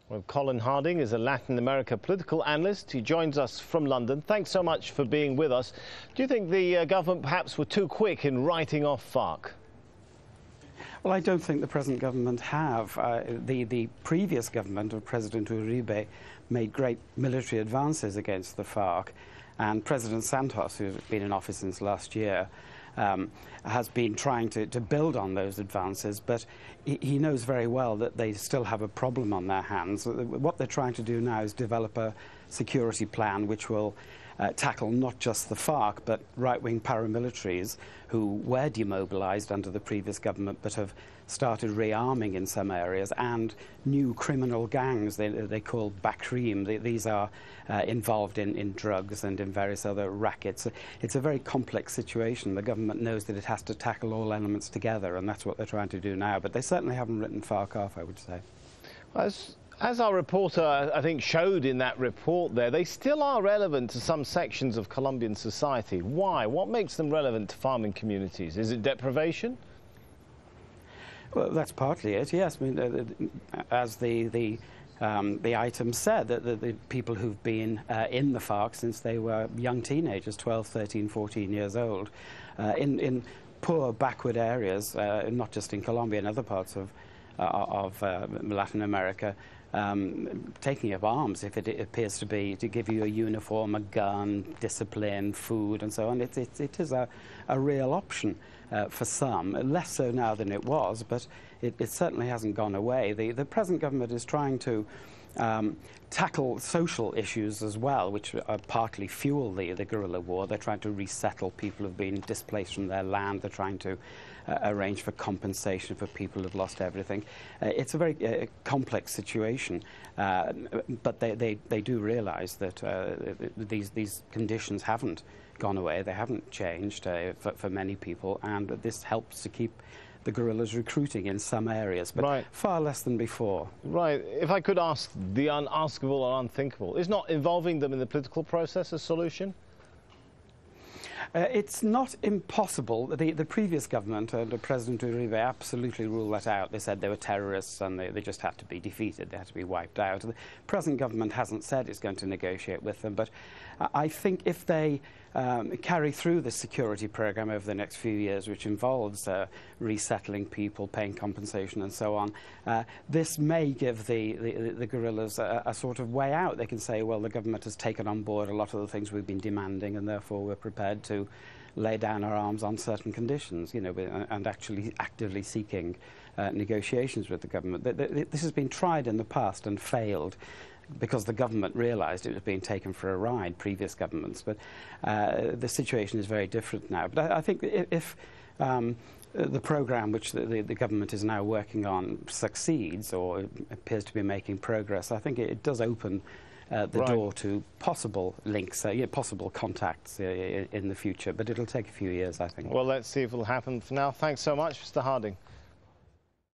Well, Colin Harding is a Latin America political analyst. He joins us from London. Thanks so much for being with us. Do you think the government perhaps were too quick in writing off FARC? Well, I don't think the present government have. The previous government of President Uribe made great military advances against the FARC, and President Santos, who's been in office since last year, has been trying to build on those advances, but he knows very well that they still have a problem on their hands. What they're trying to do now is develop a security plan which will tackle not just the FARC, but right-wing paramilitaries who were demobilized under the previous government but have started rearming in some areas, and new criminal gangs they call Bakrim. These are involved in drugs and in various other rackets. It's a very complex situation. The government knows that it has to tackle all elements together, and that's what they're trying to do now. But they certainly haven't written FARC off, I would say. As our reporter, I think, showed in that report there, they still are relevant to some sections of Colombian society. Why? What makes them relevant to farming communities? Is it deprivation? Well, that's partly it, yes. I mean, as the item said, that the people who've been in the FARC since they were young teenagers, 12, 13, 14 years old, in poor, backward areas, not just in Colombia, in other parts of Latin America, taking up arms if it appears to give you a uniform, a gun, discipline, food, and so on. It is a real option for some, less so now than it was, but it certainly hasn't gone away. The present government is trying to tackle social issues as well, which partly fuel the guerrilla war. They're trying to resettle people who've been displaced from their land. They're trying to arrange for compensation for people who've lost everything. It's a very complex situation, but they do realize that these conditions haven't gone away. They haven't changed for many people, and this helps to keep the guerrillas recruiting in some areas, but far less than before. Right. If I could ask the unaskable or unthinkable, is not involving them in the political process a solution? It's not impossible. The previous government, under President Uribe, absolutely ruled that out. They said they were terrorists and they just had to be defeated. They had to be wiped out. The present government hasn't said it's going to negotiate with them, but I think if they carry through the security program over the next few years, which involves resettling people, paying compensation and so on, this may give the guerrillas a sort of way out. They can say, well, the government has taken on board a lot of the things we've been demanding, and therefore we're prepared to lay down our arms on certain conditions, you know, and actually actively seeking negotiations with the government. This has been tried in the past and failed, because the government realized it was being taken for a ride, previous governments. But the situation is very different now. But I think if the program which the government is now working on succeeds, or appears to be making progress, I think it does open the door to possible links, possible contacts in the future. But it'll take a few years, I think. Well, let's see if it'll happen. For now, thanks so much, Mr. Harding.